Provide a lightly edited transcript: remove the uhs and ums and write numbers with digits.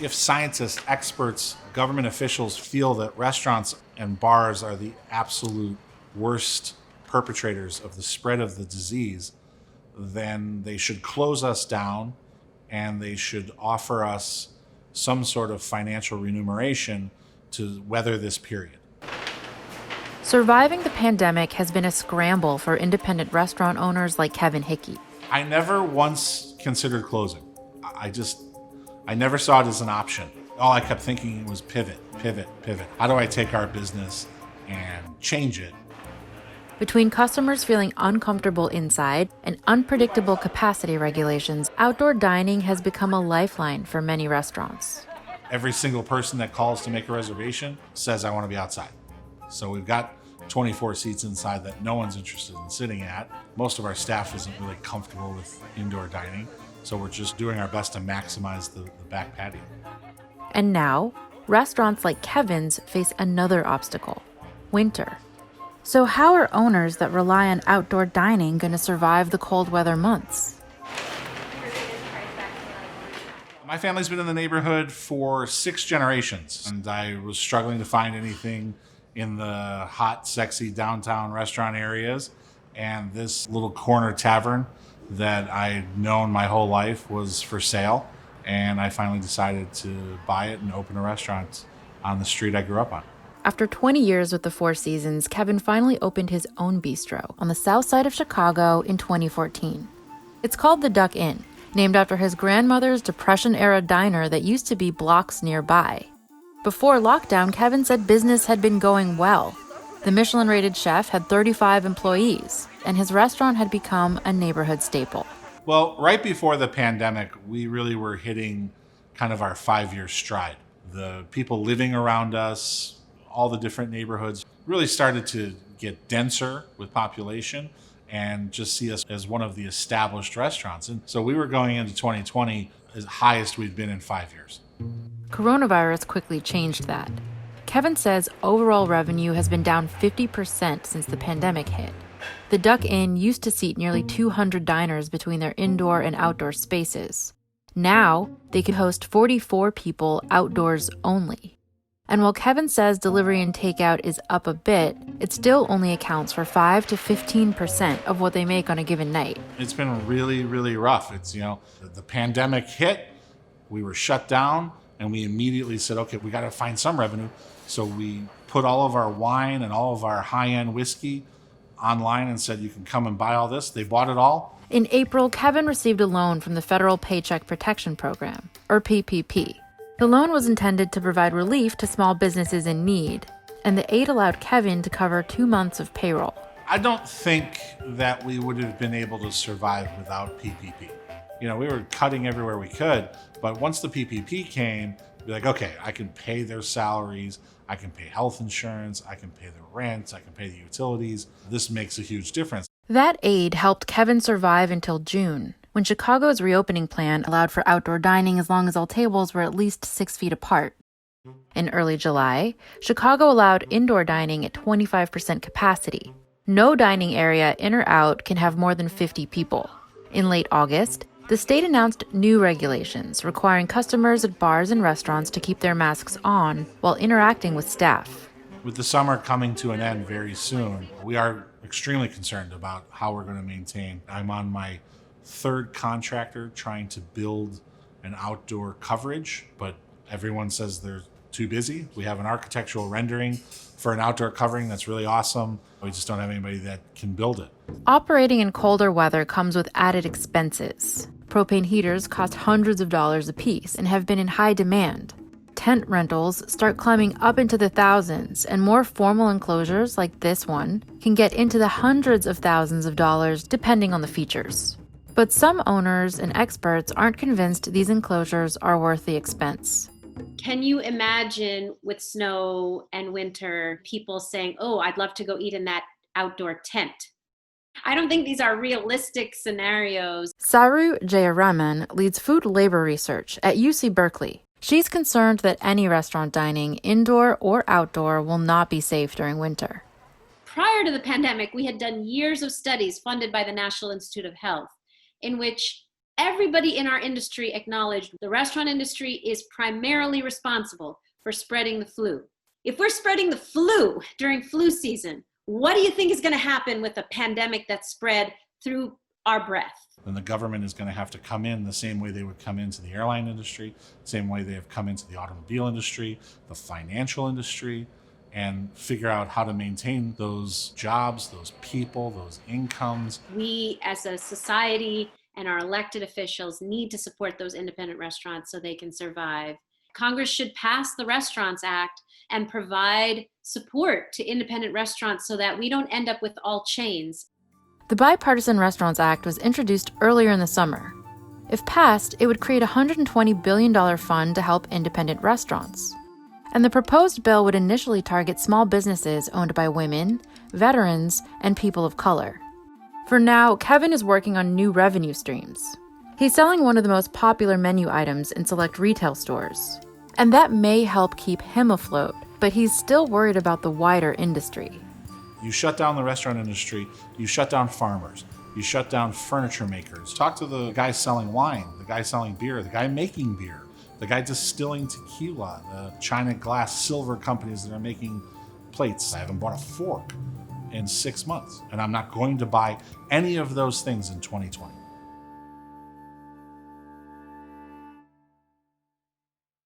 If scientists, experts, government officials feel that restaurants and bars are the absolute worst perpetrators of the spread of the disease, then they should close us down and they should offer us some sort of financial remuneration to weather this period. Surviving the pandemic has been a scramble for independent restaurant owners like Kevin Hickey. I never once considered closing. I never saw it as an option. All I kept thinking was pivot, pivot, pivot. How do I take our business and change it? Between customers feeling uncomfortable inside and unpredictable capacity regulations, outdoor dining has become a lifeline for many restaurants. Every single person that calls to make a reservation says, I want to be outside. So we've got 24 seats inside that no one's interested in sitting at. Most of our staff isn't really comfortable with indoor dining, so we're just doing our best to maximize the back patio. And now, restaurants like Kevin's face another obstacle: winter. So how are owners that rely on outdoor dining going to survive the cold weather months? My family's been in the neighborhood for 6 generations, and I was struggling to find anything in the hot, sexy downtown restaurant areas. And this little corner tavern that I'd known my whole life was for sale. And I finally decided to buy it and open a restaurant on the street I grew up on. After 20 years with the Four Seasons, Kevin finally opened his own bistro on the south side of Chicago in 2014. It's called the Duck Inn, named after his grandmother's Depression-era diner that used to be blocks nearby. Before lockdown, Kevin said business had been going well. The Michelin-rated chef had 35 employees, and his restaurant had become a neighborhood staple. Well, right before the pandemic, we really were hitting kind of our 5-year stride. The people living around us, all the different neighborhoods, really started to get denser with population and just see us as one of the established restaurants. And so we were going into 2020 as highest we'd been in 5 years. Coronavirus quickly changed that. Kevin says overall revenue has been down 50% since the pandemic hit. The Duck Inn used to seat nearly 200 diners between their indoor and outdoor spaces. Now, they could host 44 people outdoors only. And while Kevin says delivery and takeout is up a bit, it still only accounts for 5 to 15% of what they make on a given night. It's been really, really rough. The pandemic hit, we were shut down, and we immediately said, okay, we got to find some revenue. So we put all of our wine and all of our high-end whiskey online and said, you can come and buy all this. They bought it all. In April, Kevin received a loan from the Federal Paycheck Protection Program, or PPP. The loan was intended to provide relief to small businesses in need, and the aid allowed Kevin to cover 2 months of payroll. I don't think that we would have been able to survive without PPP. We were cutting everywhere we could, but once the PPP came, be like, okay, I can pay their salaries, I can pay health insurance, I can pay the rent, I can pay the utilities. This makes a huge difference. That aid helped Kevin survive until June, when Chicago's reopening plan allowed for outdoor dining as long as all tables were at least 6 feet apart. In early July, Chicago allowed indoor dining at 25% capacity. No dining area, in or out, can have more than 50 people. In late August, the state announced new regulations requiring customers at bars and restaurants to keep their masks on while interacting with staff. With the summer coming to an end very soon, we are extremely concerned about how we're going to maintain. I'm on my 3rd contractor trying to build an outdoor coverage, but everyone says they're too busy. We have an architectural rendering for an outdoor covering that's really awesome. We just don't have anybody that can build it. Operating in colder weather comes with added expenses. Propane heaters cost hundreds of dollars a piece and have been in high demand. Tent rentals start climbing up into the thousands, and more formal enclosures like this one can get into the hundreds of thousands of dollars depending on the features. But some owners and experts aren't convinced these enclosures are worth the expense. Can you imagine with snow and winter, people saying, oh, I'd love to go eat in that outdoor tent? I don't think these are realistic scenarios. Saru Jayaraman leads food labor research at UC Berkeley. She's concerned that any restaurant dining, indoor or outdoor, will not be safe during winter. Prior to the pandemic, we had done years of studies funded by the National Institute of Health in which Everybody in our industry acknowledged the restaurant industry is primarily responsible for spreading the flu. If we're spreading the flu during flu season, what do you think is going to happen with a pandemic that's spread through our breath? Then the government is going to have to come in the same way they would come into the airline industry, the same way they have come into the automobile industry, the financial industry, and figure out how to maintain those jobs, those people, those incomes. We as a society and our elected officials need to support those independent restaurants so they can survive. Congress should pass the Restaurants Act and provide support to independent restaurants so that we don't end up with all chains. The Bipartisan Restaurants Act was introduced earlier in the summer. If passed, it would create a $120 billion fund to help independent restaurants. And the proposed bill would initially target small businesses owned by women, veterans, and people of color. For now, Kevin is working on new revenue streams. He's selling one of the most popular menu items in select retail stores. And that may help keep him afloat, but he's still worried about the wider industry. You shut down the restaurant industry, you shut down farmers, you shut down furniture makers. Talk to the guy selling wine, the guy selling beer, the guy making beer, the guy distilling tequila, the china, glass, silver companies that are making plates. I haven't bought a fork in 6 months, and I'm not going to buy any of those things in 2020.